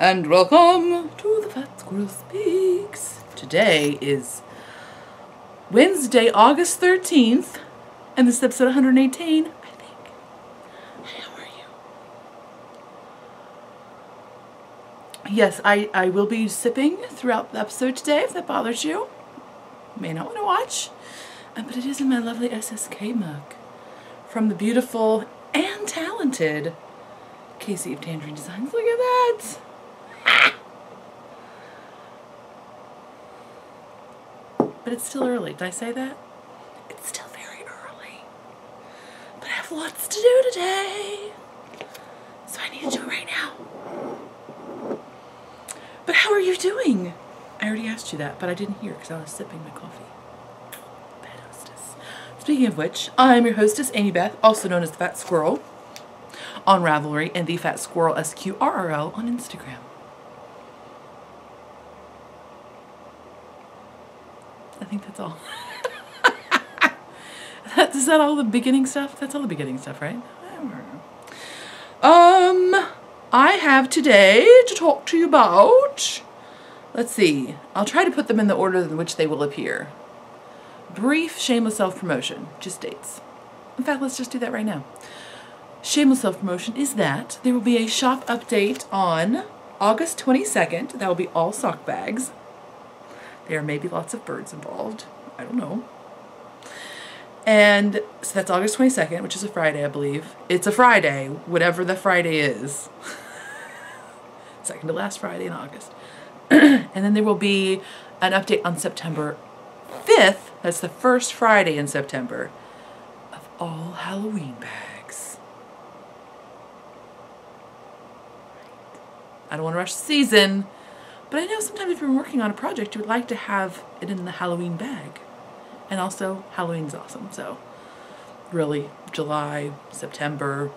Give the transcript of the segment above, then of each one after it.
And welcome to the Fat Squirrel Speaks. Today is Wednesday, August 13th, and this is episode 118, I think. Hey, how are you? Yes, I will be sipping throughout the episode today, if that bothers you. You may not want to watch, but it is in my lovely SSK mug from the beautiful and talented Casey of Tangerine Designs. Look at that! But it's still early. Did I say that? It's still very early. But I have lots to do today. So I need to do it right now. But how are you doing? I already asked you that, but I didn't hear because I was sipping my coffee. Bad hostess. Speaking of which, I'm your hostess, Amy Beth, also known as the Fat Squirrel on Ravelry and the Fat Squirrel SQRRL on Instagram. I think that's all. Is that all the beginning stuff? That's all the beginning stuff, right? I have today to talk to you about, let's see, I'll try to put them in the order in which they will appear. Brief shameless self-promotion, just dates. In fact, let's just do that right now. Shameless self-promotion is that there will be a shop update on August 22nd. That will be all sock bags. There may be lots of birds involved. I don't know. And so that's August 22nd, which is a Friday, I believe. It's a Friday, whatever the Friday is. Second to last Friday in August. And then there will be an update on September 5th. That's the first Friday in September of all Halloween bags. I don't want to rush the season. But I know sometimes if you're working on a project, you would like to have it in the Halloween bag. And also, Halloween's awesome. So, really, July, September,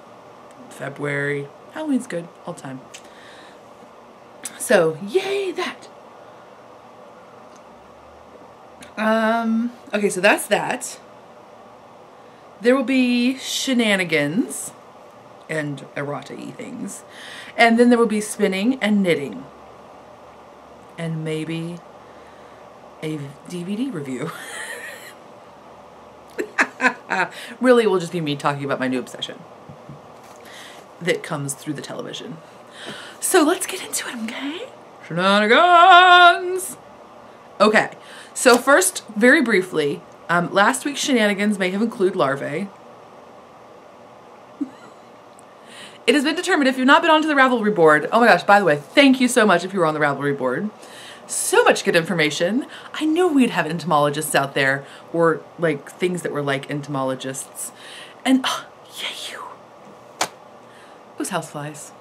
February, Halloween's good all the time. So, yay that! Okay, so that's that. There will be shenanigans and errata-y things. And then there will be spinning and knitting. And maybe a DVD review. Really, it will just be me talking about my new obsession that comes through the television. So let's get into it, okay? Shenanigans! Okay, so first, very briefly, last week's shenanigans may have included larvae. It has been determined, if you've not been onto the Ravelry board, oh my gosh, by the way, thank you so much if you were on the Ravelry board. So much good information. I knew we'd have entomologists out there, or like things that were like entomologists. And, yeah, you. Those houseflies.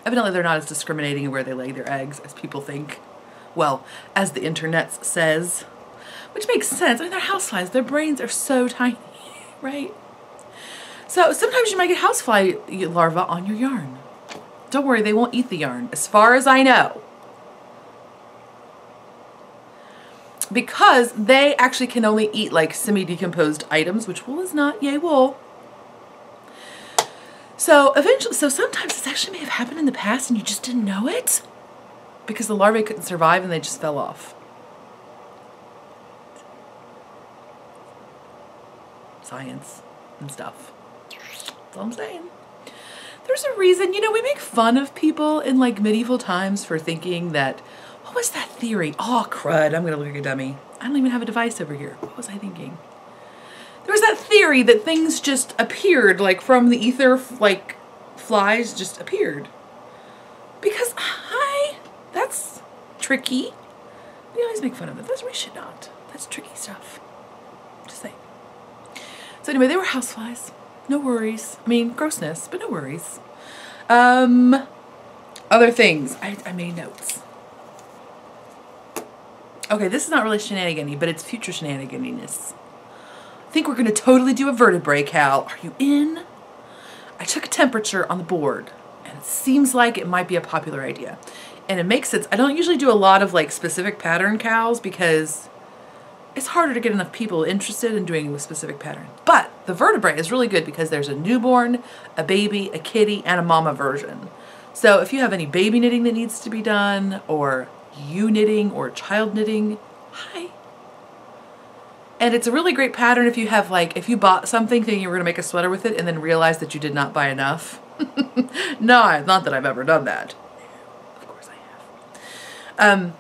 Evidently they're not as discriminating in where they lay their eggs as people think. Well, as the internet says. Which makes sense. I mean, they're houseflies. Their brains are so tiny, right? So sometimes you might get housefly larvae on your yarn. Don't worry, they won't eat the yarn, as far as I know. Because they actually can only eat like semi-decomposed items, which wool is not, yay wool. So eventually, so sometimes this actually may have happened in the past and you just didn't know it. Because the larvae couldn't survive and they just fell off. Science and stuff. That's all I'm saying. There's a reason, you know, we make fun of people in like medieval times for thinking that, what was that theory? Oh, crud, I'm gonna look like a dummy. I don't even have a device over here. What was I thinking? There was that theory that things just appeared, like from the ether, like flies just appeared. Because, that's tricky. We always make fun of it. We should not. That's tricky stuff. Just saying. So anyway, they were houseflies. No worries. I mean, grossness, but no worries. Other things. I made notes. Okay, this is not really shenanigan-y, but it's future shenanigan-iness. I think we're going to totally do a vertebrae, Cal. Are you in? I took a temperature on the board, and it seems like it might be a popular idea. And it makes sense. I don't usually do a lot of like specific pattern cows because it's harder to get enough people interested in doing a specific pattern. But the vertebrae is really good because there's a newborn, a baby, a kitty, and a mama version. So if you have any baby knitting that needs to be done, or you knitting or child knitting, hi. And it's a really great pattern if you have like, if you bought something thinking you were gonna make a sweater with it and then realized that you did not buy enough. No, not that I've ever done that. Of course I have.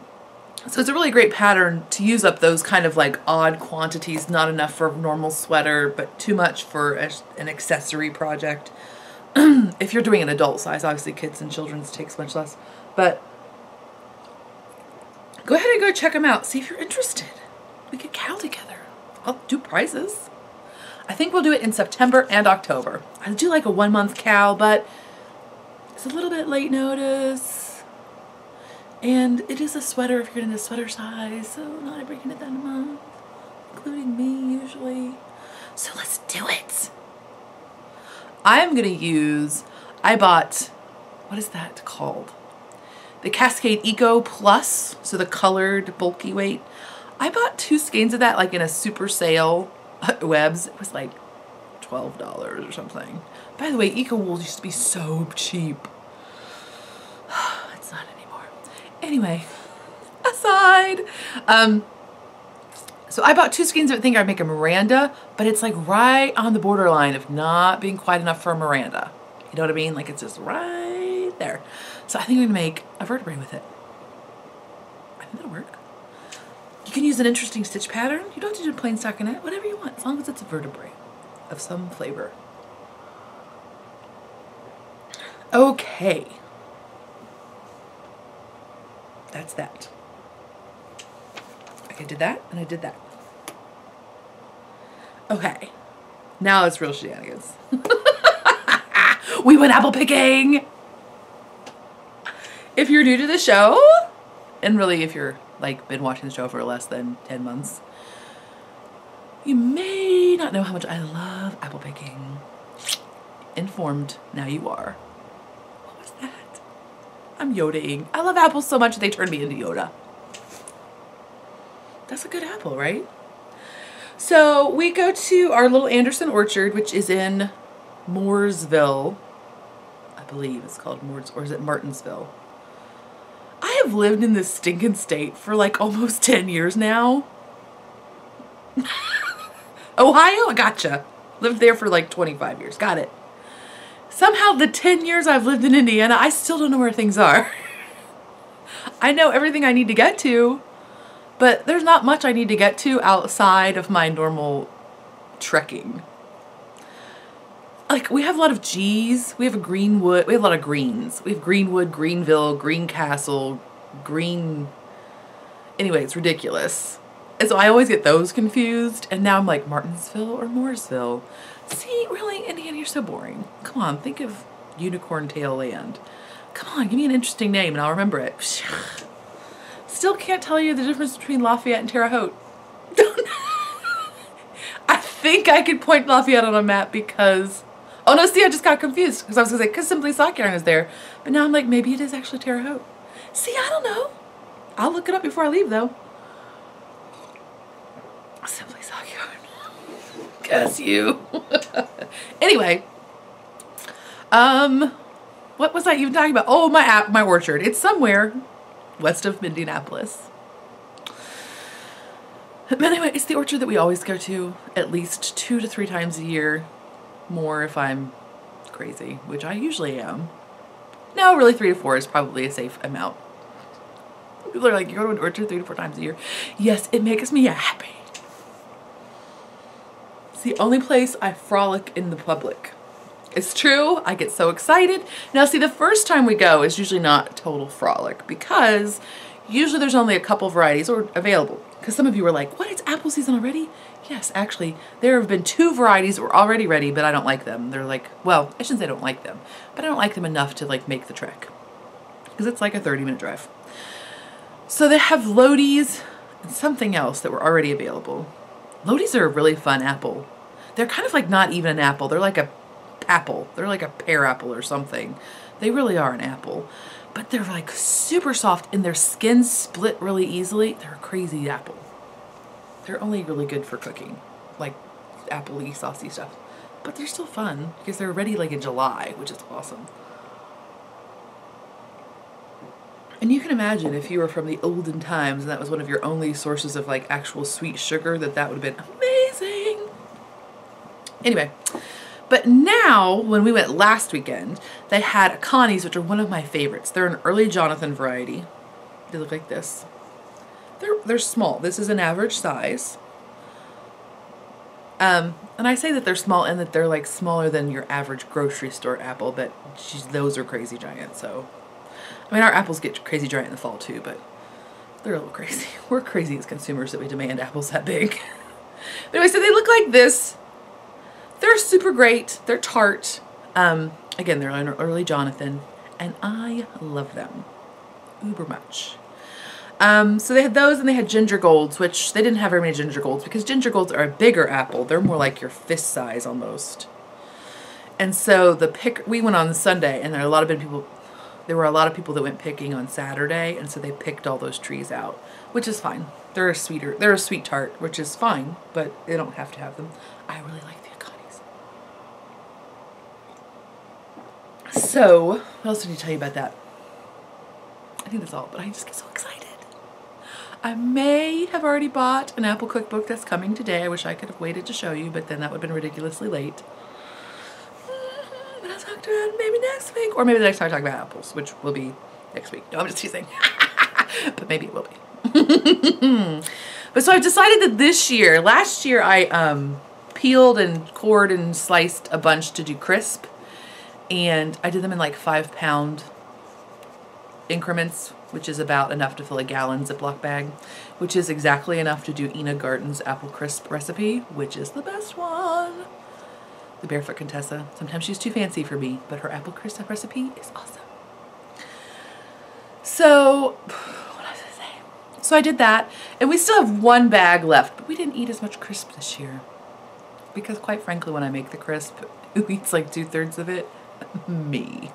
So it's a really great pattern to use up those kind of like odd quantities, not enough for a normal sweater, but too much for an accessory project. If you're doing an adult size, obviously kids and children's takes much less, but go ahead and go check them out. See if you're interested. We could cow together. I'll do prizes. I think we'll do it in September and October. I'll do like a 1 month cow, but it's a little bit late notice. And it is a sweater if you're into sweater size, so not everybody can knit that in a month, including me usually. So let's do it. I'm gonna use, I bought, what is that called? The Cascade Eco Plus, so the colored bulky weight. I bought 2 skeins of that like in a super sale at Webs. It was like $12 or something. By the way, Eco wool used to be so cheap. It's not anymore. Anyway, aside. So I bought 2 skeins of it thinking I'd make a Miranda, but it's like right on the borderline of not being quite enough for a Miranda. You know what I mean? Like it's just right there. So I think I'm gonna make a vertebrae with it. I think that'll work. You can use an interesting stitch pattern. You don't have to do a plain stockinette, whatever you want, as long as it's a vertebrae of some flavor. Okay. That's that. I did that and I did that. Okay. Now it's real shenanigans. We went apple picking! If you're new to the show, and really if you're like been watching the show for less than 10 months, you may not know how much I love apple picking. Informed, now you are. What was that? I'm Yoda-ing. I love apples so much they turned me into Yoda. That's a good apple, right? So we go to our little Anderson orchard, which is in Mooresville. I believe it's called Moores, or is it Martinsville? I have lived in this stinking state for like almost 10 years now. Ohio? I gotcha. Lived there for like 25 years. Got it. Somehow the 10 years I've lived in Indiana, I still don't know where things are. I know everything I need to get to, but there's not much I need to get to outside of my normal trekking. Like, we have a lot of G's, we have a Greenwood, we have a lot of greens. We have Greenwood, Greenville, Greencastle, Green... Anyway, it's ridiculous. And so I always get those confused, and now I'm like, Martinsville or Mooresville? See, really, Indiana, you're so boring. Come on, think of Unicorn Tail Land. Come on, give me an interesting name and I'll remember it. Still can't tell you the difference between Lafayette and Terre Haute. I think I could point Lafayette on a map because... Oh no, see, I just got confused because I was going to say, because Simply Sock Yarn is there. But now I'm like, maybe it is actually Terre Haute. See, I don't know. I'll look it up before I leave though. Simply Sock Yarn. Guess you. Anyway. What was I even talking about? Oh, my orchard. It's somewhere west of Indianapolis. But anyway, it's the orchard that we always go to at least 2 to 3 times a year. More if I'm crazy, which I usually am. No, really 3 to 4 is probably a safe amount. People are like, you go to an orchard 3 to 4 times a year. Yes, it makes me happy. It's the only place I frolic in the public. It's true, I get so excited. Now see, the first time we go is usually not a total frolic because usually there's only a couple varieties or available. Because some of you are like, what, it's apple season already? Yes, actually, there have been 2 varieties that were already ready, but I don't like them. They're like, well, I shouldn't say I don't like them, but I don't like them enough to like make the trek. Because it's like a 30-minute drive. So they have Lodi's and something else that were already available. Lodi's are a really fun apple. They're kind of like not even an apple. They're like a apple. They're like a pear apple or something. They really are an apple. But they're like super soft and their skin split really easily. They're a crazy apple. They're only really good for cooking, like apple-y, saucy stuff. But they're still fun because they're ready like in July, which is awesome. And you can imagine if you were from the olden times and that was one of your only sources of like actual sweet sugar, that would have been amazing. Anyway, but now when we went last weekend, they had Connie's, which are one of my favorites. They're an early Jonathan variety. They look like this. They're small. This is an average size. And I say that they're small and that they're like smaller than your average grocery store apple, but geez, those are crazy giant. So, I mean, our apples get crazy giant in the fall too, but they're a little crazy. We're crazy as consumers that we demand apples that big. But anyway, so they look like this. They're super great. They're tart. Again, they're an early Jonathan, and I love them uber much. So they had those, and they had ginger golds, which they didn't have very many ginger golds because ginger golds are a bigger apple. They're more like your fist size almost. And so we went on Sunday, and there were a lot of people that went picking on Saturday, and so they picked all those trees out, which is fine. They're a sweet tart, which is fine, but they don't have to have them. I really like the Acanis. So, what else did he tell you about that? I think that's all, but I just get so excited. I may have already bought an apple cookbook that's coming today. I wish I could have waited to show you, but then that would have been ridiculously late. But I'll talk to it maybe next week, or maybe the next time I talk about apples, which will be next week. No, I'm just teasing. But maybe it will be. But so I've decided that last year I peeled and cored and sliced a bunch to do crisp, and I did them in like 5-pound increments, which is about enough to fill a gallon Ziploc bag, which is exactly enough to do Ina Garten's apple crisp recipe, which is the best one. The Barefoot Contessa. Sometimes she's too fancy for me, but her apple crisp recipe is awesome. So, what else did I say? So I did that, and we still have one bag left, but we didn't eat as much crisp this year. Because quite frankly, when I make the crisp, who eats like 2/3 of it? Me.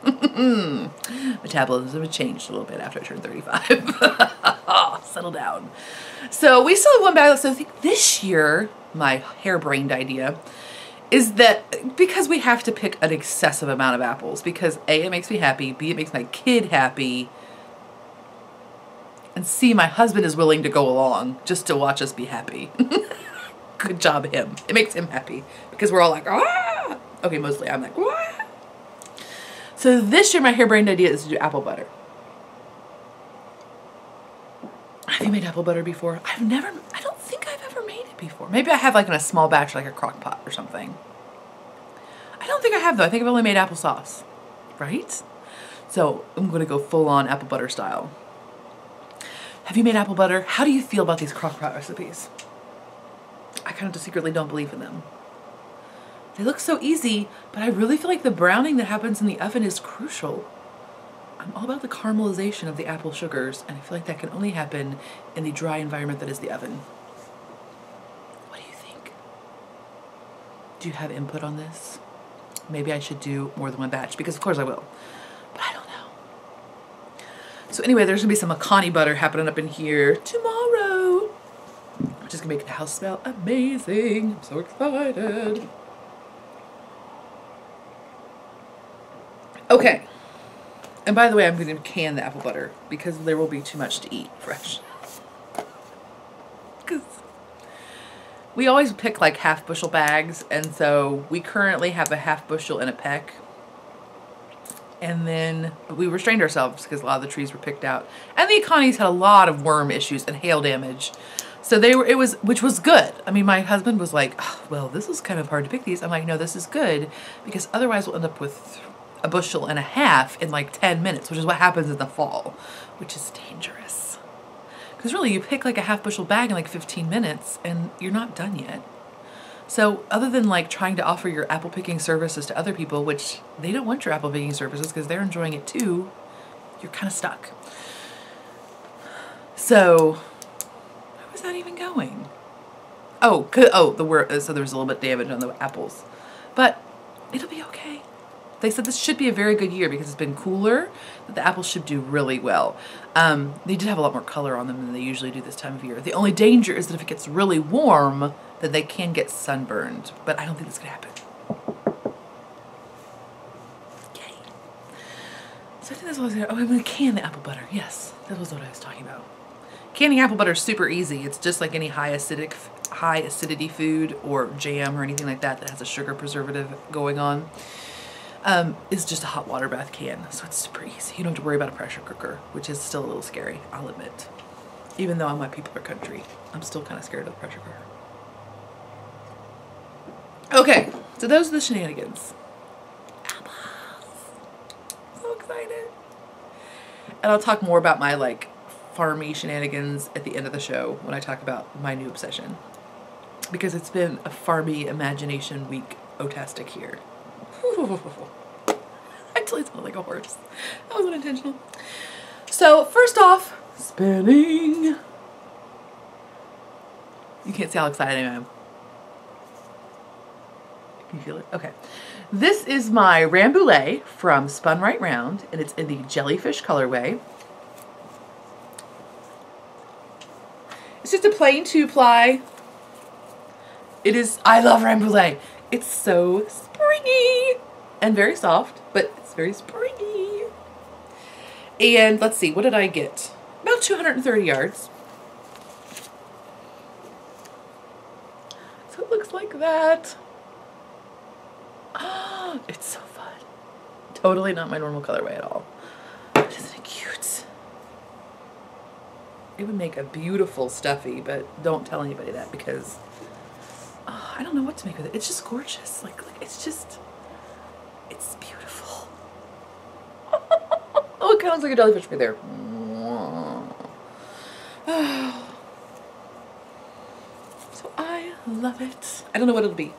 Metabolism had changed a little bit after I turned 35. Settle down. So we still have one bag left. So I think this year, my harebrained idea is that because we have to pick an excessive amount of apples, because A, it makes me happy, B, it makes my kid happy, and C, my husband is willing to go along just to watch us be happy. Good job, him. It makes him happy because we're all like, ah! Okay, mostly I'm like, what? So this year my harebrained idea is to do apple butter. Have you made apple butter before? I don't think I've ever made it before. Maybe I have like in a small batch, like a crock pot or something. I don't think I have though. I think I've only made applesauce, right? So I'm gonna go full on apple butter style. Have you made apple butter? How do you feel about these crock pot recipes? I kind of just secretly don't believe in them. They look so easy, but I really feel like the browning that happens in the oven is crucial. I'm all about the caramelization of the apple sugars, and I feel like that can only happen in the dry environment that is the oven. What do you think? Do you have input on this? Maybe I should do more than one batch, because of course I will, but I don't know. So anyway, there's gonna be some Akani butter happening up in here tomorrow, which is gonna make the house smell amazing. I'm so excited. Okay, and by the way, I'm going to can the apple butter because there will be too much to eat fresh. Because we always pick like 1/2 bushel bags, and so we currently have a 1/2 bushel in a peck. And then we restrained ourselves because a lot of the trees were picked out. And the Acanis had a lot of worm issues and hail damage. So which was good. I mean, my husband was like, oh, well, this is kind of hard to pick these. I'm like, no, this is good because otherwise we'll end up with 1.5 bushels in like 10 minutes, which is what happens in the fall, which is dangerous. Because really, you pick like a 1/2 bushel bag in like 15 minutes and you're not done yet. So other than like trying to offer your apple picking services to other people, which they don't want your apple picking services because they're enjoying it too, you're kind of stuck. So where was that even going? So there was a little bit of damage on the apples, but it'll be okay. They said this should be a very good year because it's been cooler, that the apples should do really well. They did have a lot more color on them than they usually do this time of year. The only danger is that if it gets really warm, then they can get sunburned, but I don't think that's gonna happen. Yay. So I think that's what I was going to, I'm going to can the apple butter. Yes, that was what I was talking about. Canning apple butter is super easy. It's just like any high acidity food or jam or anything like that that has a sugar preservative going on. Is just a hot water bath can. So it's super easy. You don't have to worry about a pressure cooker, which is still a little scary, I'll admit. Even though I'm my peopler country, I'm still kind of scared of the pressure cooker. Okay, so those are the shenanigans. So excited. And I'll talk more about my like farmy shenanigans at the end of the show when I talk about my new obsession. Because it's been a farmy imagination week otastic here. I totally sound like a horse. That was unintentional. So first off, spinning. You can't see how excited I am. Can you feel it? Okay. This is my Rambouillet from Spun Right Round, and it's in the jellyfish colorway. It's just a plain 2-ply. It is, I love Rambouillet. It's so springy and very soft, but it's very springy. And let's see, what did I get? About 230 yards. So it looks like that. Oh, it's so fun. Totally not my normal colorway at all. But isn't it cute? It would make a beautiful stuffy, but don't tell anybody that because I don't know what to make with it. It's just gorgeous. Like it's just, it's beautiful. Oh, it kind of looks like a jellyfish right there. So I love it. I don't know what it'll be.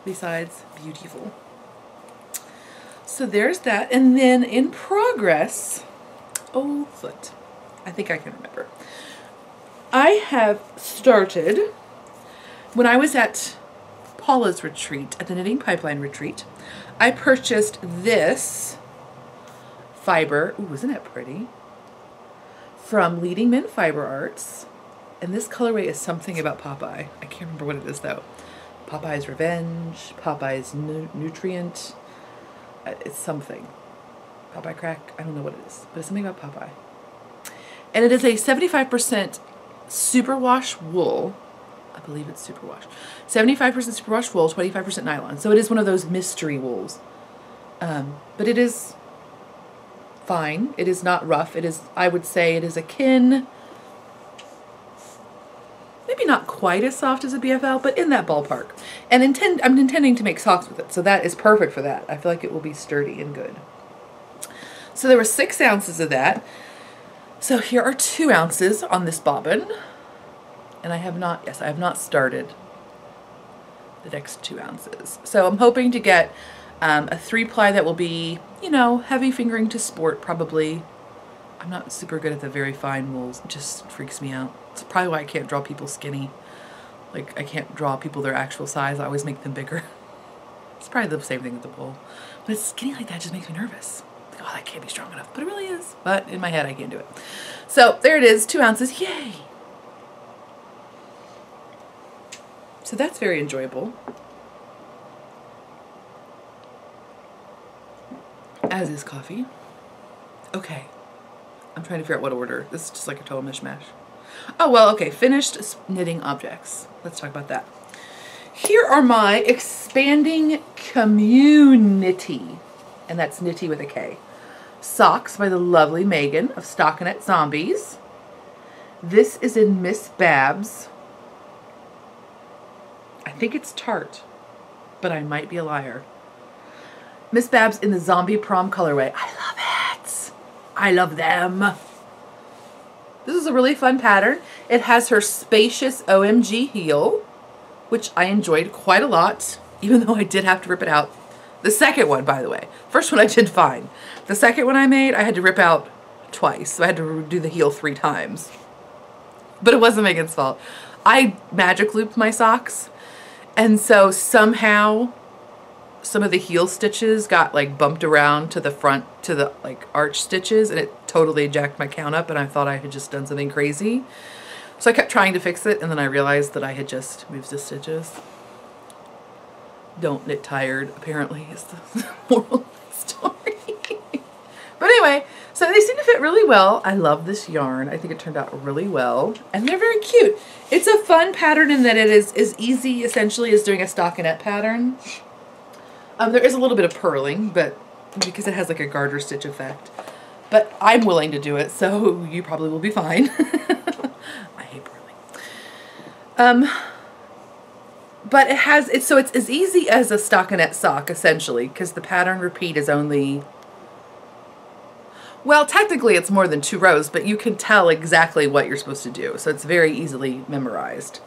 Besides beautiful. So there's that. And then in progress, oh foot, I think I can remember. I have started, when I was at Paula's retreat, at the Knitting Pipeline retreat, I purchased this fiber. Ooh, isn't that pretty? From Leading Mint Fiber Arts. And this colorway is something about Popeye. I can't remember what it is though. Popeye's Revenge, Popeye's Nutrient. It's something. Popeye Crack, I don't know what it is, but it's something about Popeye. And it is a 75% superwash wool. I believe it's superwash. 75% superwash wool, 25% nylon. So it is one of those mystery wools. But it is fine. It is not rough. It is, I would say it is akin, maybe not quite as soft as a BFL, but in that ballpark. And I'm intending to make socks with it, so that is perfect for that. I feel like it will be sturdy and good. So there were 6 ounces of that. So here are 2 ounces on this bobbin. And I have not started the next 2 ounces. So I'm hoping to get a 3-ply that will be, you know, heavy fingering to sport probably. I'm not super good at the very fine wools. It just freaks me out. It's probably why I can't draw people skinny. Like, I can't draw people their actual size. I always make them bigger. It's probably the same thing with the wool. But it's skinny like that, it just makes me nervous. Like, oh, that can't be strong enough. But it really is. But in my head, I can't do it. So there it is, 2 ounces. Yay! So that's very enjoyable. As is coffee. Okay. I'm trying to figure out what order. This is just like a total mishmash. Oh, well, okay. Finished knitting objects. Let's talk about that. Here are my expanding community. And that's Knitty with a K. Socks by the lovely Megan of Stockinette Zombies. This is in Miss Babs. I think it's Tarte, but I might be a liar. Miss Babs in the Zombie Prom colorway. I love it. I love them. This is a really fun pattern. It has her spacious OMG heel, which I enjoyed quite a lot, even though I did have to rip it out. The second one, by the way. First one I did fine. The second one I made, I had to rip out twice. So I had to do the heel 3 times. But it wasn't Megan's fault. I magic looped my socks, and so somehow some of the heel stitches got like bumped around to the front, to the like arch stitches, and it totally jacked my count up, and I thought I had just done something crazy. So I kept trying to fix it, and then I realized that I had just moved the stitches. Don't knit tired, apparently, is the moral of the story. But anyway, so they seem to fit really well. I love this yarn. I think it turned out really well. And they're very cute. It's a fun pattern in that it is as easy, essentially, as doing a stockinette pattern. There is a little bit of purling, but because it has like a garter stitch effect. But I'm willing to do it, so you probably will be fine. I hate purling. But it's as easy as a stockinette sock, essentially, because the pattern repeat is only, well, technically it's more than 2 rows, but you can tell exactly what you're supposed to do. So it's very easily memorized.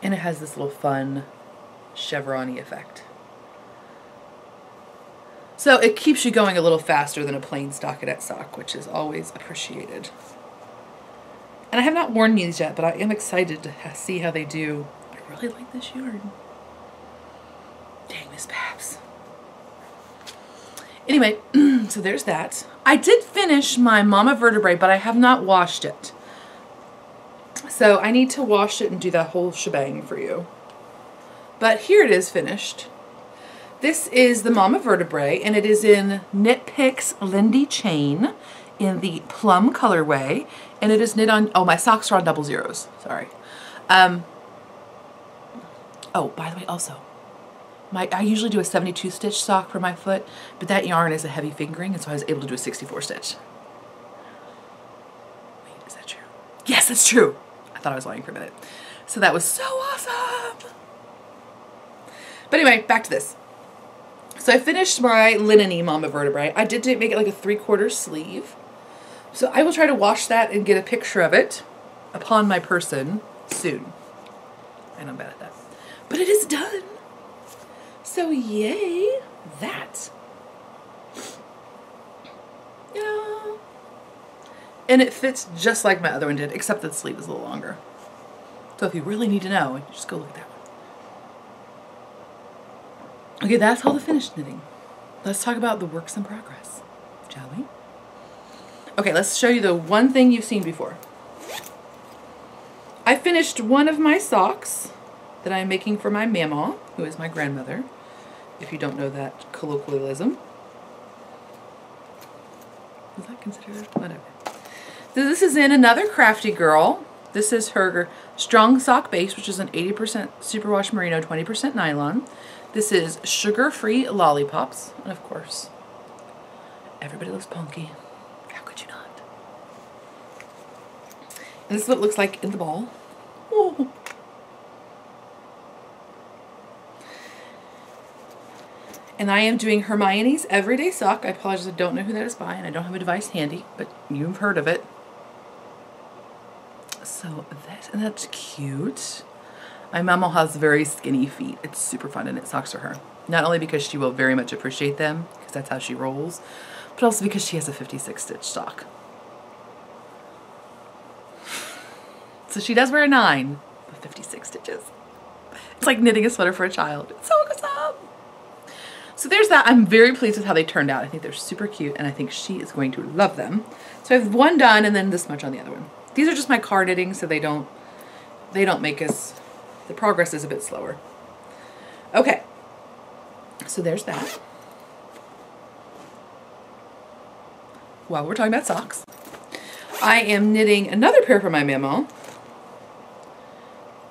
And it has this little fun chevron-y effect. So it keeps you going a little faster than a plain stockinette sock, which is always appreciated. And I have not worn these yet, but I am excited to see how they do. I really like this yarn. Dang, Miss Babs. Anyway, so there's that. I did finish my Mama Vertebrae, but I have not washed it. So I need to wash it and do that whole shebang for you. But here it is finished. This is the Mama Vertebrae, and it is in Knit Picks Lindy Chain in the plum colorway, and it is knit on, oh, my socks are on 00s, sorry. Oh, by the way, also, I usually do a 72 stitch sock for my foot, but that yarn is a heavy fingering, and so I was able to do a 64 stitch. Wait, is that true? Yes, that's true. I thought I was lying for a minute. So that was so awesome. But anyway, back to this. So I finished my linen-y Mama Vertebrae. I did make it like a 3/4 sleeve. So I will try to wash that and get a picture of it upon my person soon. And I'm bad at that. But it is done. So yay, that. Yeah. And it fits just like my other one did, except that the sleeve is a little longer. So if you really need to know, just go look at that one. Okay, that's all the finished knitting. Let's talk about the works in progress, shall we? Okay, let's show you the one thing you've seen before. I finished one of my socks that I'm making for my mama, who is my grandmother, if you don't know that colloquialism. Is that considered? Whatever. So this is in Another Crafty Girl. This is her Strong Sock Base, which is an 80% superwash merino, 20% nylon. This is Sugar-Free Lollipops, and of course, everybody loves punky. How could you not? And this is what it looks like in the ball. Oh. And I am doing Hermione's Everyday Sock. I apologize, I don't know who that is by, and I don't have a device handy, but you've heard of it. So that's cute. My mama has very skinny feet. It's super fun to knit socks for her. Not only because she will very much appreciate them, because that's how she rolls, but also because she has a 56 stitch sock. So she does wear a 9 with 56 stitches. It's like knitting a sweater for a child. It's so awesome. So there's that. I'm very pleased with how they turned out. I think they're super cute, and I think she is going to love them. So I have one done and then this much on the other one. These are just my car knitting, so they don't make us, the progress is a bit slower. Okay, so there's that. While we're talking about socks, I am knitting another pair for my mama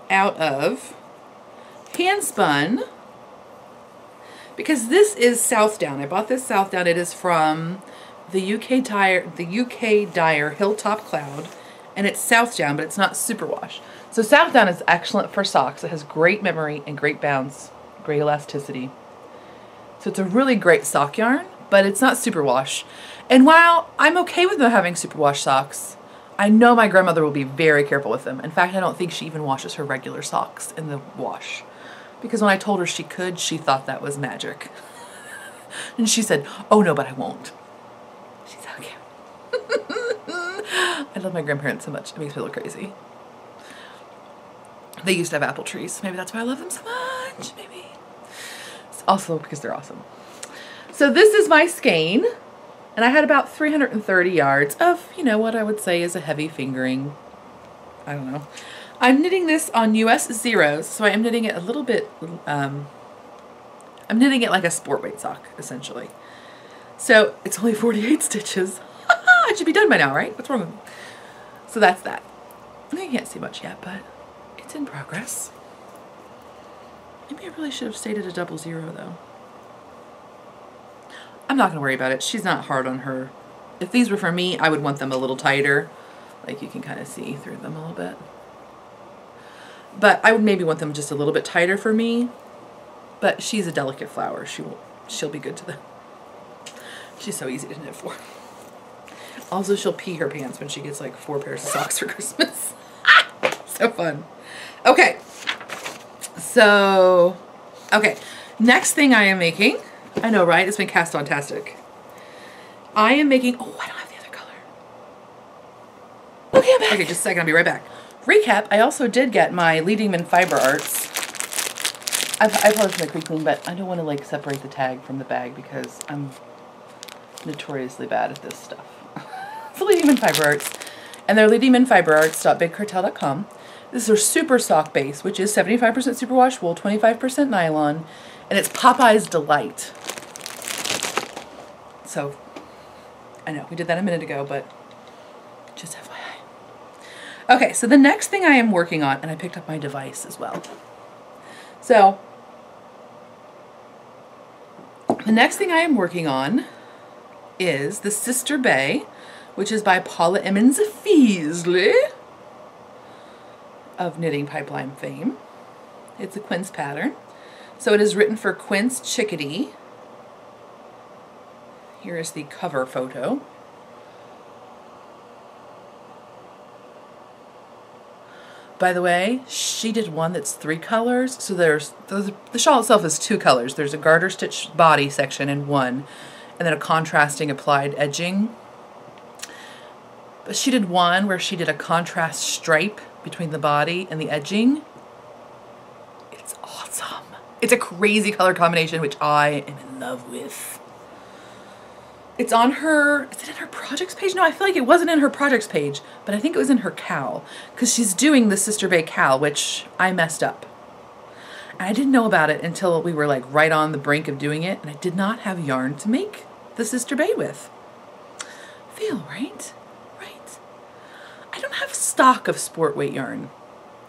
out of hand spun, because this is Southdown. I bought this Southdown. It is from the UK dyer Hilltop Cloud, and it's Southdown, but it's not superwash. So Southdown is excellent for socks. It has great memory and great bounce, great elasticity. So it's a really great sock yarn, but it's not superwash. And while I'm okay with not having superwash socks, I know my grandmother will be very careful with them. In fact, I don't think she even washes her regular socks in the wash. Because when I told her she could, she thought that was magic. And she said, oh no, but I won't. She's so cute. I love my grandparents so much. It makes me look crazy. They used to have apple trees. Maybe that's why I love them so much. Maybe. It's also because they're awesome. So this is my skein. And I had about 330 yards of, you know, what I would say is a heavy fingering. I don't know. I'm knitting this on US zeros, so I am knitting it a little bit, I'm knitting it like a sport weight sock, essentially. So it's only 48 stitches. I should be done by now, right? What's wrong with me? So that's that. I can't see much yet, but it's in progress. Maybe I really should have stayed at a 00 though. I'm not gonna worry about it. She's not hard on her. If these were for me, I would want them a little tighter. Like you can kind of see through them a little bit. But I would maybe want them just a little bit tighter for me. But she's a delicate flower. She'll be good to them. She's so easy to knit for. Also, she'll pee her pants when she gets like 4 pairs of socks for Christmas. So fun. Okay. So, okay. Next thing I am making, I know, right? It's been cast-on-tastic. I am making, oh, I don't have the other color. Okay, I'm back. Okay, just a second, I'll be right back. Recap, I also did get my Leading in Fiber Arts. I apologize for my quick clean, but I don't want to like separate the tag from the bag because I'm notoriously bad at this stuff. It's Leading in Fiber Arts, and they're leadinginfiberarts.bigcartel.com. This is their super sock base, which is 75% superwash wool, 25% nylon, and it's Popeye's Delight. So, I know, we did that a minute ago, but just FYI. Okay, so the next thing I am working on, and I picked up my device as well. So, the next thing I am working on is the Sister Bay, which is by Paula Emmons Feasley of Knitting Pipeline fame. It's a quince pattern. So it is written for Quince Chickadee. Here is the cover photo. By the way, she did one that's 3 colors. So there's, the shawl itself is 2 colors. There's a garter stitch body section in one, and then a contrasting applied edging. But she did one where she did a contrast stripe between the body and the edging. It's awesome. It's a crazy color combination, which I am in love with. It's on her, is it in her projects page? No, I feel like it wasn't in her projects page, but I think it was in her cowl, because she's doing the Sister Bay cowl, which I messed up. And I didn't know about it until we were like right on the brink of doing it, and I did not have yarn to make the Sister Bay with. Feel right? Right. I don't have stock of sport weight yarn.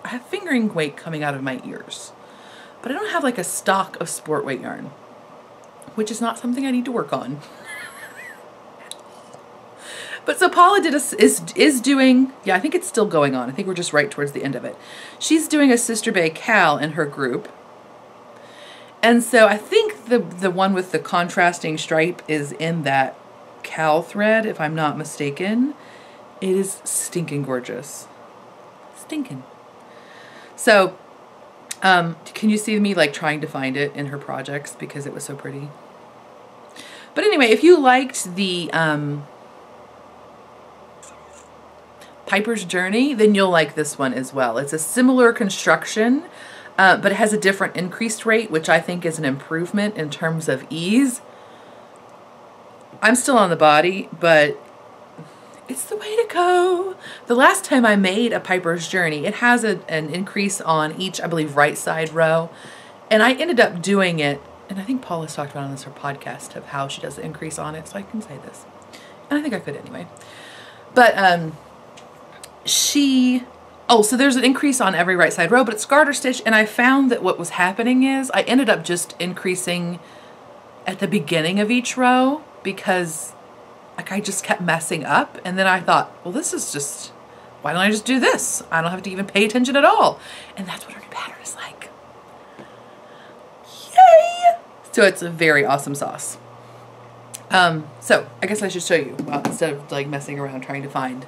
I have fingering weight coming out of my ears, but I don't have like a stock of sport weight yarn, which is not something I need to work on. But so Paula is doing, yeah, I think it's still going on. I think we're just right towards the end of it. She's doing a Sister Bay cowl in her group. And so I think the one with the contrasting stripe is in that cowl thread, if I'm not mistaken. It is stinking gorgeous. Stinking. So, can you see me like trying to find it in her projects because it was so pretty? But anyway, if you liked the Piper's Journey, then you'll like this one as well. It's a similar construction, but it has a different increased rate, which I think is an improvement in terms of ease. I'm still on the body, but it's the way to go. The last time I made a Piper's Journey, it has an increase on each, I believe, right side row, and I ended up doing it, and I think Paula's talked about on this her podcast of how she does the increase on it, so I can say this. And I think I could anyway. But so there's an increase on every right side row, but it's garter stitch, and I found that what was happening is I ended up just increasing at the beginning of each row because like I just kept messing up, and then I thought, well, this is just, why don't I just do this? I don't have to even pay attention at all. And that's what our new pattern is like. Yay! So it's a very awesome sauce. So I guess I should show you, well, instead of like messing around trying to find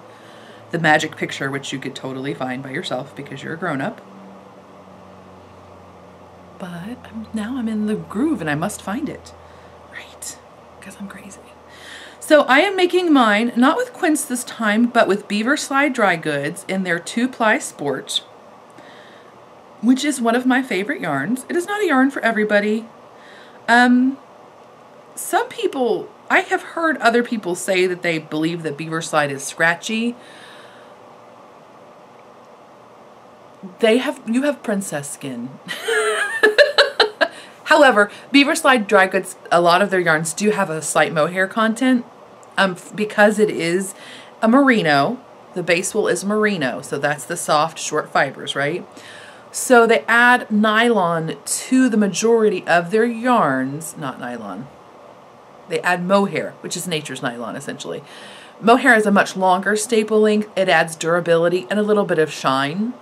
the magic picture, which you could totally find by yourself because you're a grown-up. But now I'm in the groove and I must find it. Right, because I'm crazy. So I am making mine, not with quince this time, but with Beaver Slide Dry Goods in their 2-ply sport, which is one of my favorite yarns. It is not a yarn for everybody. Some people, I have heard other people say that they believe that Beaver Slide is scratchy. you have princess skin. However, Beaver Slide Dry Goods, a lot of their yarns do have a slight mohair content, because it is a merino. The base wool is merino, so that's the soft, short fibers, right? So they add nylon to the majority of their yarns, not nylon. They add mohair, which is nature's nylon, essentially. Mohair is a much longer staple length. It adds durability and a little bit of shine,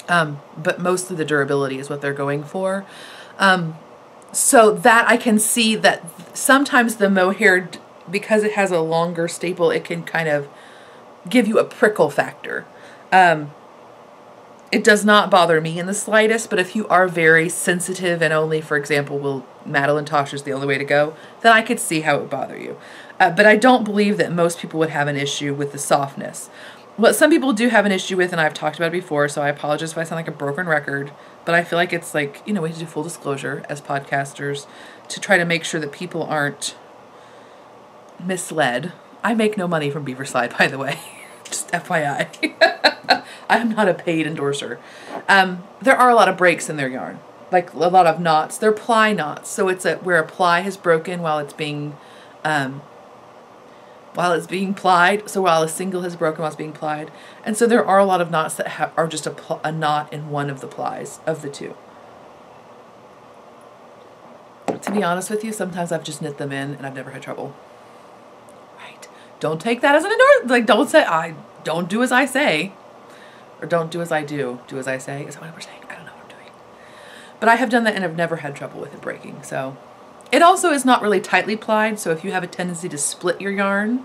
but mostly the durability is what they're going for. So that I can see that sometimes the mohair, because it has a longer staple, it can kind of give you a prickle factor. It does not bother me in the slightest, but if you are very sensitive and only, for example, Madeline Tosh is the only way to go, then I could see how it would bother you. But I don't believe that most people would have an issue with the softness. What some people do have an issue with, and I've talked about it before, so I apologize if I sound like a broken record, but I feel like it's like, we have to do full disclosure as podcasters to try to make sure that people aren't misled. I make no money from Beaver Slide, by the way. Just FYI. I am not a paid endorser. There are a lot of breaks in their yarn, like a lot of knots. They're ply knots, so it's where a ply has broken while it's being plied. So while a single has broken while it's being plied, and so there are a lot of knots that are just a knot in one of the plies of the two. To be honest with you, sometimes I've just knit them in and I've never had trouble. Right? Don't take that as an endorsement. Like, don't say don't do as I say. Or don't do as I do. Do as I say. Is that what we're saying? I don't know what I'm doing. But I have done that and I've never had trouble with it breaking. So it also is not really tightly plied. So if you have a tendency to split your yarn,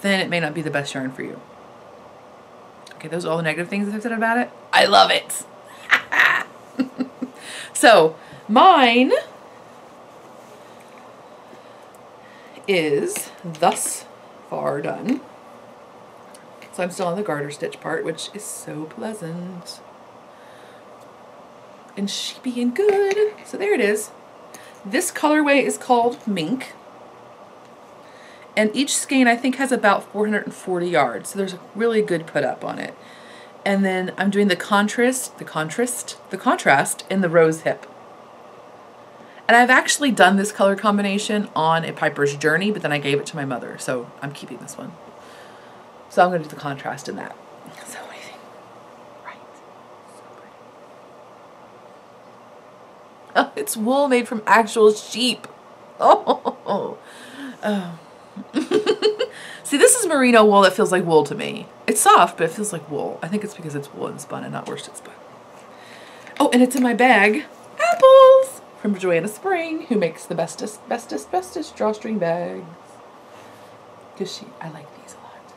then it may not be the best yarn for you. Okay, those are all the negative things that I've said about it. I love it. So mine is thus far done. So I'm still on the garter stitch part, which is so pleasant and sheepy and good. So there it is. This colorway is called Mink, and each skein I think has about 440 yards. So there's a really good put up on it. And then I'm doing the contrast in the rose hip. And I've actually done this color combination on a Piper's Journey, but then I gave it to my mother, so I'm keeping this one. So I'm going to do the contrast in that. So what do you think? Right. So pretty. Oh, it's wool made from actual sheep. Oh. See, this is merino wool that feels like wool to me. It's soft, but it feels like wool. I think it's because it's wool and spun and not worsted spun. Oh, and it's in my bag. Apples! From Joanna Spring, who makes the bestest drawstring bags. Because I like these a lot.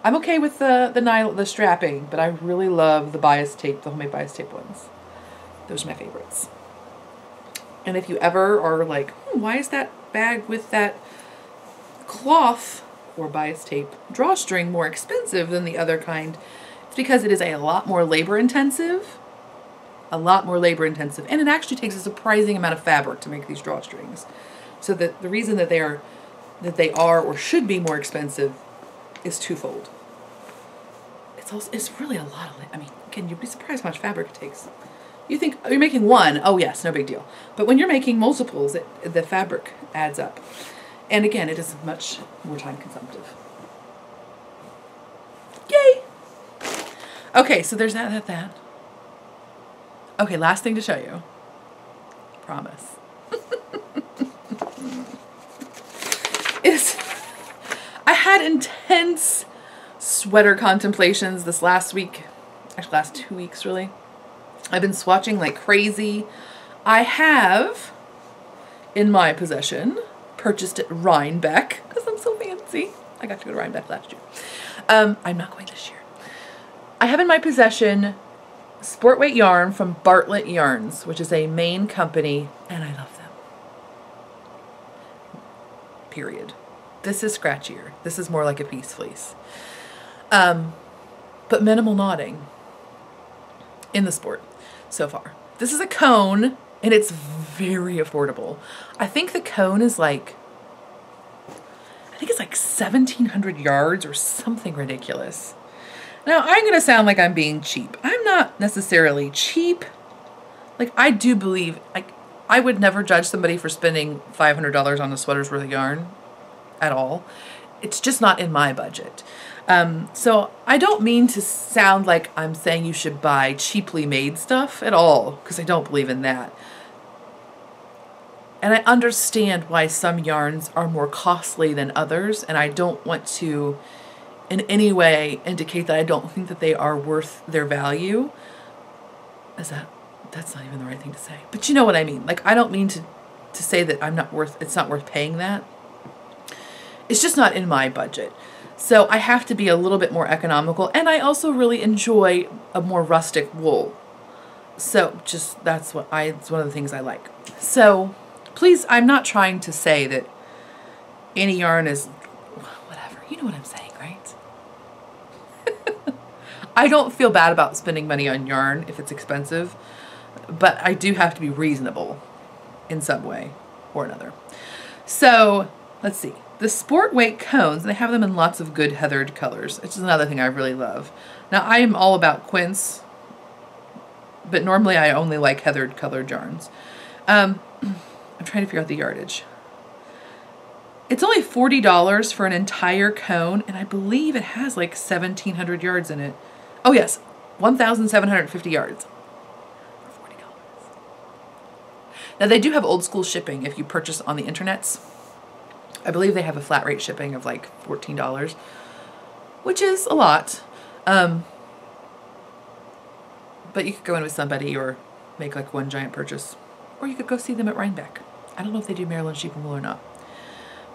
I'm okay with the strapping, but I really love the bias tape, the homemade bias tape ones. Those are my favorites. And if you ever are like, why is that bag with that cloth or bias tape drawstring more expensive than the other kind? It's because it is a lot more labor intensive. And it actually takes a surprising amount of fabric to make these drawstrings. So that the reason that they are or should be more expensive is twofold. It's really a lot of, can you be surprised how much fabric it takes? You think, oh, you're making one, oh yes, no big deal. But when you're making multiples, the fabric adds up. And again, it is much more time consumptive. Yay! Okay, so there's that. Okay, last thing to show you. Promise. I had intense sweater contemplations this last week. Actually, last 2 weeks, really. I've been swatching like crazy. I have, in my possession, purchased at Rhinebeck, because I'm so fancy. I got to go to Rhinebeck last year. I'm not going this year. I have in my possession sport weight yarn from Bartlett Yarns, which is a Maine company, and I love them. Period. This is scratchier. This is more like a piece fleece. But minimal knotting in the sport so far. This is a cone, and it's very affordable. I think the cone is like, it's like 1,700 yards or something ridiculous. Now, I'm going to sound like I'm being cheap. I'm not necessarily cheap. Like, I do believe, like, I would never judge somebody for spending $500 on a sweater's worth of yarn at all. It's just not in my budget. So I don't mean to sound like I'm saying you should buy cheaply made stuff at all, because I don't believe in that. And I understand why some yarns are more costly than others, and I don't want to in any way indicate that I don't think that they are worth their value. That's not even the right thing to say. But you know what I mean. Like, I don't mean to say that it's not worth paying that. It's just not in my budget. So I have to be a little bit more economical, and I also really enjoy a more rustic wool. So just it's one of the things I like. So please, I'm not trying to say that any yarn is whatever. You know what I'm saying, right? I don't feel bad about spending money on yarn if it's expensive, but I do have to be reasonable in some way or another. So let's see. The sport weight cones, they have them in lots of good heathered colors, which is another thing I really love. Now, I am all about quince, but normally I only like heathered colored yarns. I'm trying to figure out the yardage. It's only $40 for an entire cone, and I believe it has like 1,700 yards in it. Oh yes, 1,750 yards for $40. Now they do have old school shipping if you purchase on the internets. I believe they have a flat rate shipping of like $14, which is a lot. But you could go in with somebody or make like one giant purchase, or you could go see them at Rhinebeck. I don't know if they do Maryland sheep and wool or not.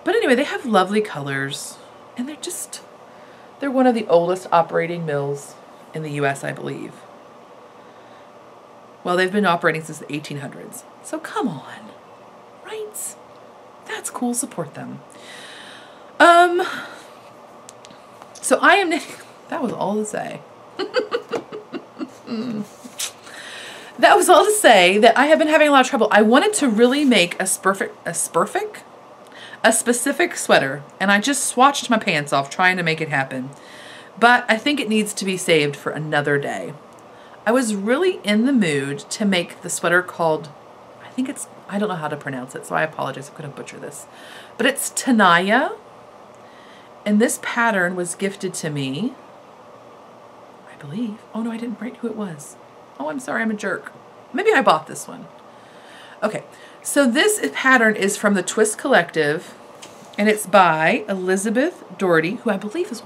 But anyway, they have lovely colors, and they're one of the oldest operating mills in the US, I believe. Well, they've been operating since the 1800s. So come on, right? That's cool, support them. So I am knitting, that was all to say. That was all to say that I have been having a lot of trouble. I wanted to really make a specific sweater, and I just swatched my pants off trying to make it happen. But I think it needs to be saved for another day. I was really in the mood to make the sweater called, I don't know how to pronounce it, so I apologize, I'm going to butcher this. But it's Tanaya, and this pattern was gifted to me, I believe. Oh no, I didn't write who it was. Oh, I'm sorry, I'm a jerk. Maybe I bought this one. Okay, so this pattern is from the Twist Collective, and it's by Elizabeth Doherty, who I believe is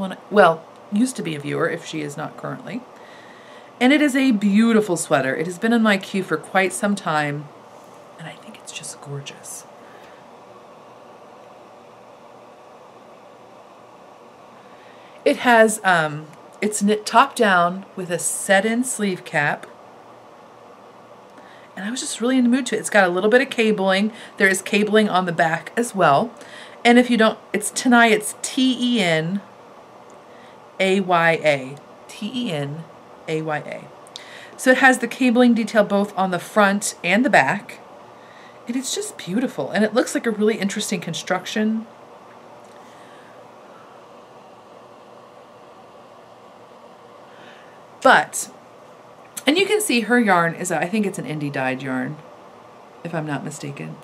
used to be a viewer, if she is not currently. And it is a beautiful sweater. It has been in my queue for quite some time, and I think it's just gorgeous. It has, it's knit top down with a set-in sleeve cap, and I was just really in the mood to it. It's got a little bit of cabling. There is cabling on the back as well. And if you don't, it's Tenaya, it's Tenaya. Tenaya. So it has the cabling detail both on the front and the back. And it's just beautiful. And it looks like a really interesting construction. But, and you can see her yarn is, I think it's an indie dyed yarn, if I'm not mistaken.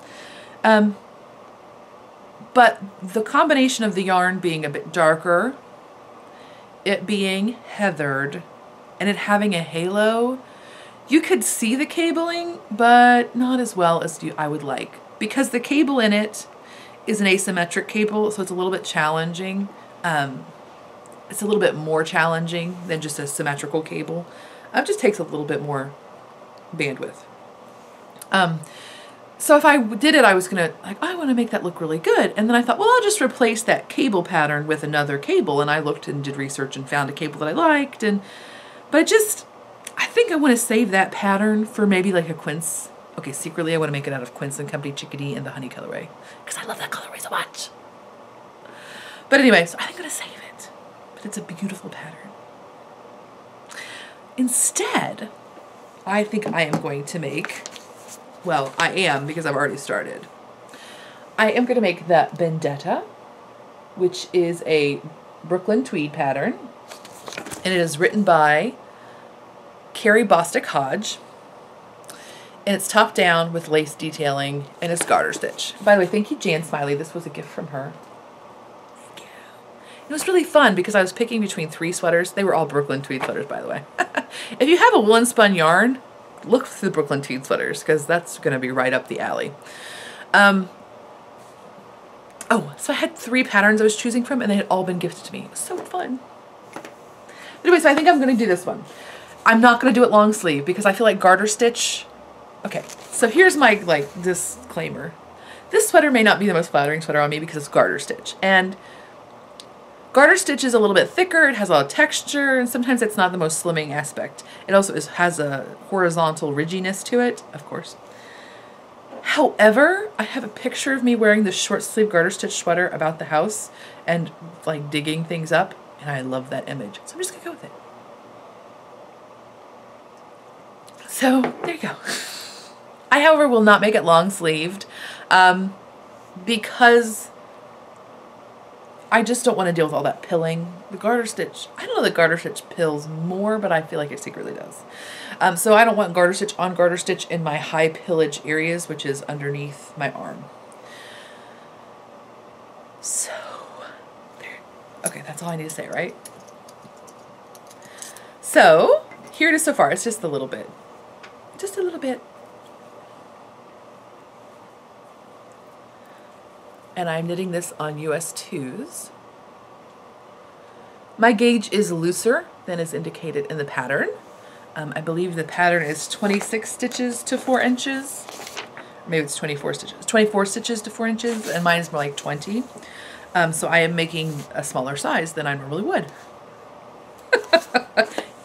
But the combination of the yarn being a bit darker, it being heathered, and it having a halo, you could see the cabling, but not as well as I would like. Because the cable in it is an asymmetric cable, so it's a little bit challenging. It's a little bit more challenging than just a symmetrical cable. It just takes a little bit more bandwidth. So if I did it, I was gonna, I want to make that look really good. And then I thought, well, I'll just replace that cable pattern with another cable. And I looked and did research and found a cable that I liked. But I think I want to save that pattern for maybe like a quince. Okay, secretly I want to make it out of Quince and Company Chickadee and the honey colorway, because I love that colorway so much. But anyway, so I think I'm gonna save it. But it's a beautiful pattern. Instead, I think I am going to make, well, I am, because I've already started. I am going to make the Vendetta, which is a Brooklyn tweed pattern. And it is written by Carrie Bostick Hodge. And it's top down with lace detailing and it's garter stitch. By the way, thank you, Jan Smiley. This was a gift from her. Thank you. It was really fun because I was picking between 3 sweaters. They were all Brooklyn tweed sweaters, by the way. If you have a woolen spun yarn, look for the Brooklyn tweed sweaters because that's going to be right up the alley. Oh, so I had 3 patterns I was choosing from and they had all been gifted to me. It was so fun. Anyway, so I think I'm going to do this one. I'm not going to do it long sleeve because I feel like garter stitch. Okay, so here's my disclaimer. This sweater may not be the most flattering sweater on me because it's garter stitch. And garter stitch is a little bit thicker, it has a lot of texture, and sometimes it's not the most slimming aspect. It also has a horizontal ridginess to it, of course. However, I have a picture of me wearing this short sleeve garter stitch sweater about the house and like digging things up, and I love that image. So I'm just gonna go with it. So there you go. I, however, will not make it long sleeved because I just don't want to deal with all that pilling. The garter stitch, I don't know that garter stitch pills more, but I feel like it secretly does. So I don't want garter stitch on garter stitch in my high pillage areas, which is underneath my arm. So, there. Okay, that's all I need to say, right? So, here it is so far. It's just a little bit. Just a little bit. And I'm knitting this on US 2s. My gauge is looser than is indicated in the pattern. I believe the pattern is 26 stitches to 4 inches. Maybe it's 24 stitches. 24 stitches to 4 inches, and mine is more like 20. So I am making a smaller size than I normally would.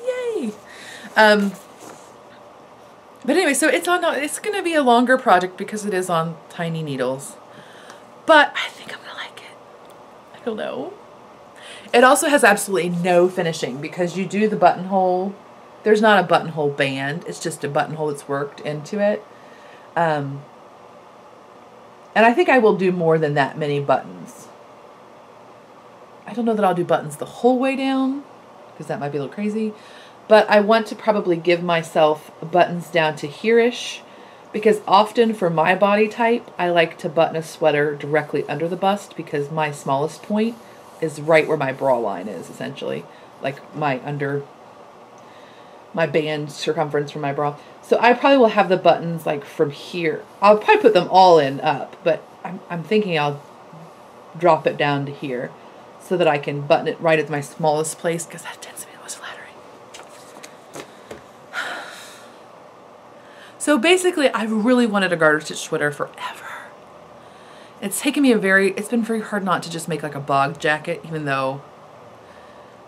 Yay! But anyway, so it's going to be a longer project because it is on tiny needles. But I think I'm going to like it. I don't know. It also has absolutely no finishing because you do the buttonhole. There's not a buttonhole band. It's just a buttonhole that's worked into it. And I think I will do more than that many buttons. I don't know that I'll do buttons the whole way down because that might be a little crazy. But I want to probably give myself buttons down to here-ish because often for my body type, I like to button a sweater directly under the bust because my smallest point is right where my bra line is, essentially. Like my band circumference for my bra. So I probably will have the buttons like from here. I'll probably put them all in up, but I'm thinking I'll drop it down to here so that I can button it right at my smallest place because that tends to be the most flattering. So basically, I've really wanted a garter stitch sweater forever. It's been very hard not to just make like a bog jacket, even though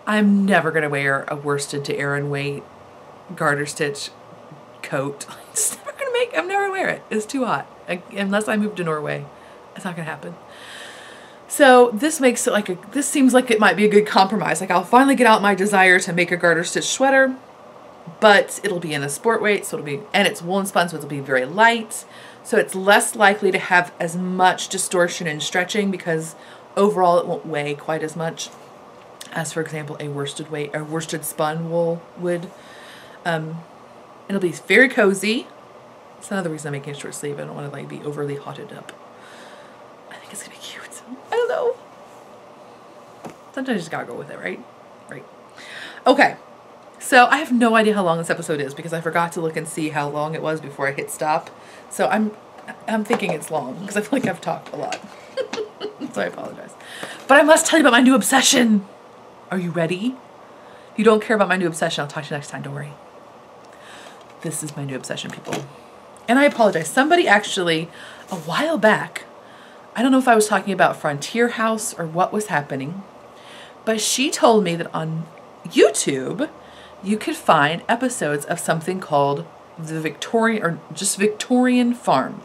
I'm never going to wear a worsted to Aran weight garter stitch coat. I'm never gonna wear it. It's too hot. Unless I move to Norway. It's not gonna happen. So this makes it this seems like it might be a good compromise. Like I'll finally get out my desire to make a garter stitch sweater, but it'll be in a sport weight, so and it's woolen spun, so it'll be very light. So it's less likely to have as much distortion and stretching because overall it won't weigh quite as much as, for example, a worsted spun wool would. It'll be very cozy. It's another reason I'm making a short sleeve. I don't want to be overly hotted up. I think it's gonna be cute. I don't know. Sometimes you just gotta go with it, right? Right. Okay. So I have no idea how long this episode is because I forgot to look and see how long it was before I hit stop. So I'm thinking it's long because I feel like I've talked a lot. So I apologize. But I must tell you about my new obsession. Are you ready? If you don't care about my new obsession, I'll talk to you next time. Don't worry. This is my new obsession, people. And I apologize. Somebody actually, a while back, I don't know if I was talking about Frontier House or what was happening, but she told me that on YouTube, you could find episodes of something called The Victorian, or just Victorian Farm.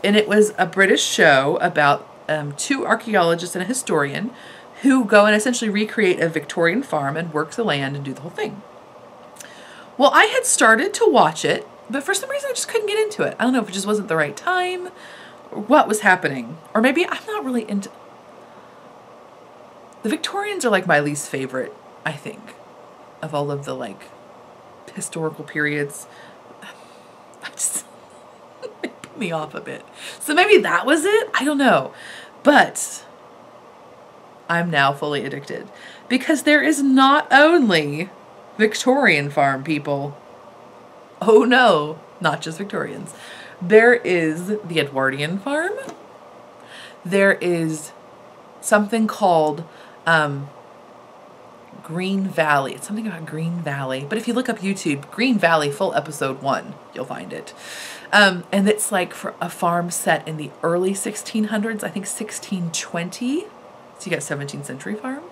And it was a British show about 2 archaeologists and a historian who go and essentially recreate a Victorian farm and work the land and do the whole thing. Well, I had started to watch it, but for some reason I just couldn't get into it. I don't know if it just wasn't the right time or what was happening. Or maybe I'm not really into... The Victorians are like my least favorite, I think. of all of the like historical periods. I just it put me off a bit. So maybe that was it. I don't know, but I'm now fully addicted because there is not only Victorian farm people. Oh no, not just Victorians. There is the Edwardian farm. There is something called Green Valley. It's something about Green Valley. But if you look up YouTube, Green Valley full episode 1, you'll find it. And it's like for a farm set in the early 1600s, I think 1620. So you got 17th century farm.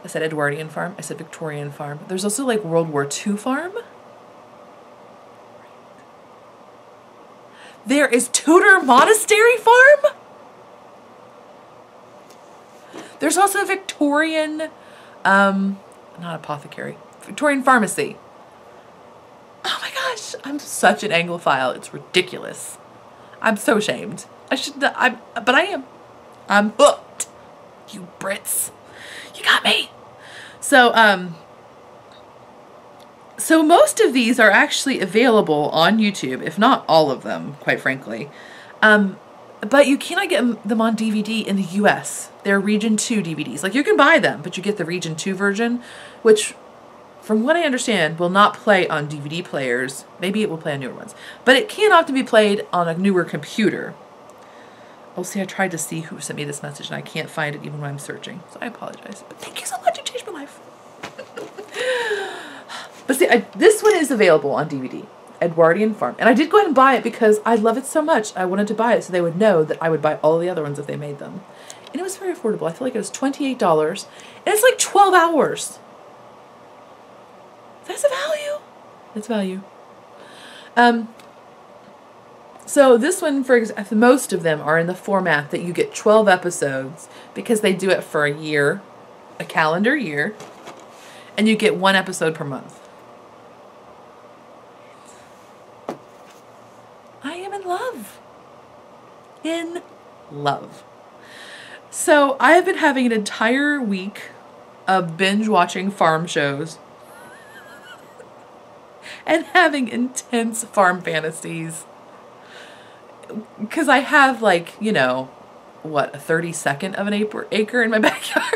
I said Edwardian farm. I said Victorian farm. There's also like World War II farm. There is Tudor Monastery farm. There's also Victorian, not apothecary, Victorian pharmacy. Oh my gosh, I'm such an Anglophile. It's ridiculous. I'm so ashamed. But I am. I'm hooked. You Brits. You got me. So, so most of these are actually available on YouTube, if not all of them, quite frankly. But you cannot get them on DVD in the US. They're Region 2 DVDs. Like, you can buy them, but you get the Region 2 version, which, from what I understand, will not play on DVD players. Maybe it will play on newer ones. But it can often be played on a newer computer. Oh, see, I tried to see who sent me this message, and I can't find it even when I'm searching. So I apologize. But thank you so much. You changed my life. But see, this one is available on DVD. Edwardian Farm. And I did go ahead and buy it because I love it so much. I wanted to buy it so they would know that I would buy all the other ones if they made them. And it was very affordable. I feel like it was $28. And it's like 12 hours. That's a value. That's value. So this one, for example, most of them are in the format that you get 12 episodes because they do it for a year, a calendar year, and you get 1 episode per month. I am in love. In love. So I have been having an entire week of binge watching farm shows and having intense farm fantasies. Because I have, like, you know, what, a 32nd of an acre in my backyard?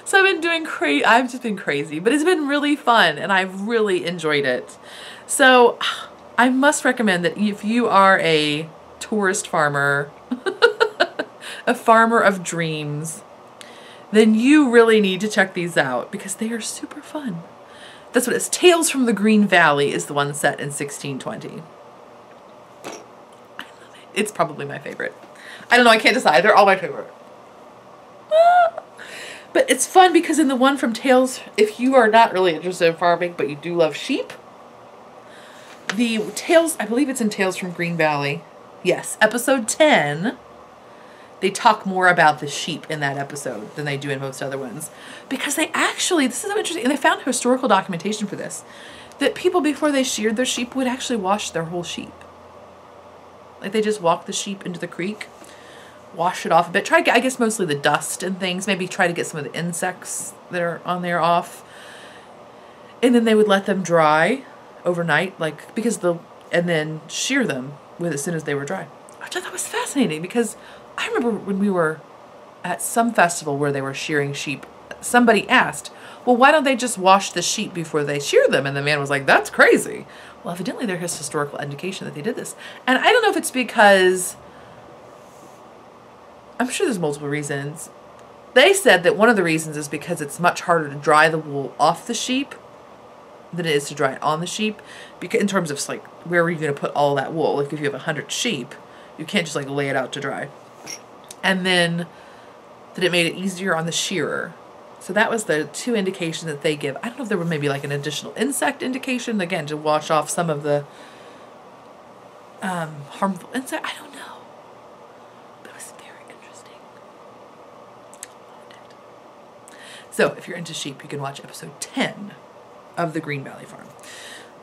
So I've been doing I've just been crazy, but it's been really fun and I've really enjoyed it. So I must recommend that if you are a tourist farmer, a farmer of dreams, then you really need to check these out because they are super fun. That's what it is. Tales from the Green Valley is the one set in 1620. I love it. It's probably my favorite. I don't know, I can't decide. They're all my favorite. But it's fun because in the one from Tales, if you are not really interested in farming, but you do love sheep, the Tales, I believe it's in Tales from Green Valley. Yes, episode 10. They talk more about the sheep in that episode than they do in most other ones. Because they actually, this is so interesting, and they found historical documentation for this, that people before they sheared their sheep would actually wash their whole sheep. Like they just walk the sheep into the creek, wash it off a bit, try to get, I guess, mostly the dust and things, maybe try to get some of the insects that are on there off. And then they would let them dry overnight, like, and then shear them with as soon as they were dry. Which I thought was fascinating because I remember when we were at some festival where they were shearing sheep, somebody asked, well, why don't they just wash the sheep before they shear them? And the man was like, that's crazy. Well, evidently there is historical indication that they did this. And I don't know if it's because, I'm sure there's multiple reasons. They said that one of the reasons is because it's much harder to dry the wool off the sheep than it is to dry it on the sheep. Because in terms of like, where are you going to put all that wool? Like if you have 100 sheep, you can't just like lay it out to dry. And then that it made it easier on the shearer. So that was the two indications that they give. I don't know if there were maybe like an additional insect indication, again, to wash off some of the harmful insect. I don't know. But it was very interesting. Loved it. So if you're into sheep, you can watch episode 10 of the Green Valley Farm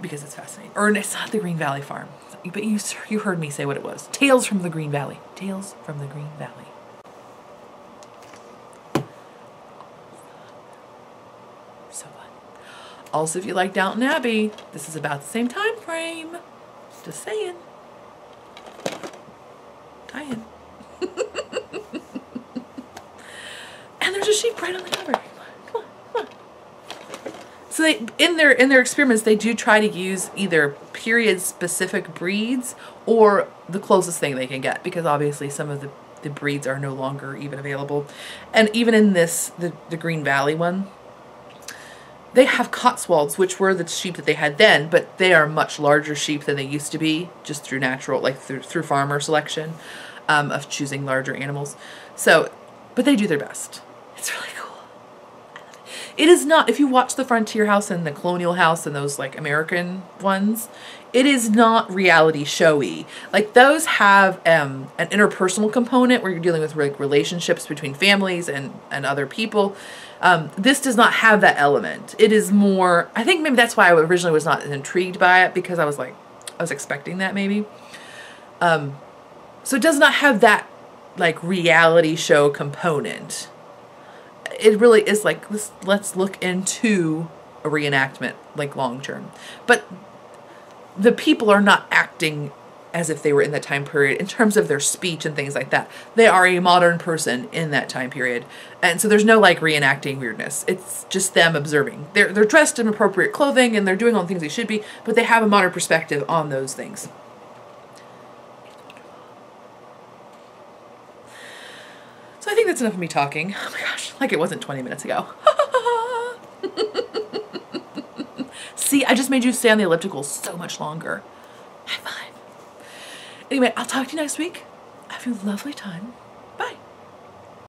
because it's fascinating. Or it's not the Green Valley Farm. but you heard me say what it was. Tales from the Green Valley. Tales from the Green Valley. So fun. Also, if you like Downton Abbey, this is about the same time frame. Just saying. Tie in. And there's a sheep right on the cover. Come on, come on. So they, in their experiments, they do try to use either period-specific breeds or the closest thing they can get, because obviously some of the breeds are no longer even available. And even in this, the Green Valley one, they have Cotswolds, which were the sheep that they had then, but they are much larger sheep than they used to be, just through natural, like through farmer selection, of choosing larger animals. So, but they do their best. It's really cool. I love it. It is not, if you watch the Frontier House and the Colonial House and those like American ones, it is not reality showy. Like those have an interpersonal component where you're dealing with like relationships between families and other people. This does not have that element. It is more, I think maybe that's why I originally was not intrigued by it, because I was expecting that maybe. So it does not have that like reality show component. It really is like, let's look into a reenactment, like long term. But the people are not acting as if they were in that time period in terms of their speech and things like that. They are a modern person in that time period. And so there's no like reenacting weirdness. It's just them observing. They're dressed in appropriate clothing and they're doing all the things they should be, but they have a modern perspective on those things. So I think that's enough of me talking. Oh my gosh, like it wasn't 20 minutes ago. See, I just made you stay on the elliptical so much longer. High five. Anyway, I'll talk to you next week. Have a lovely time.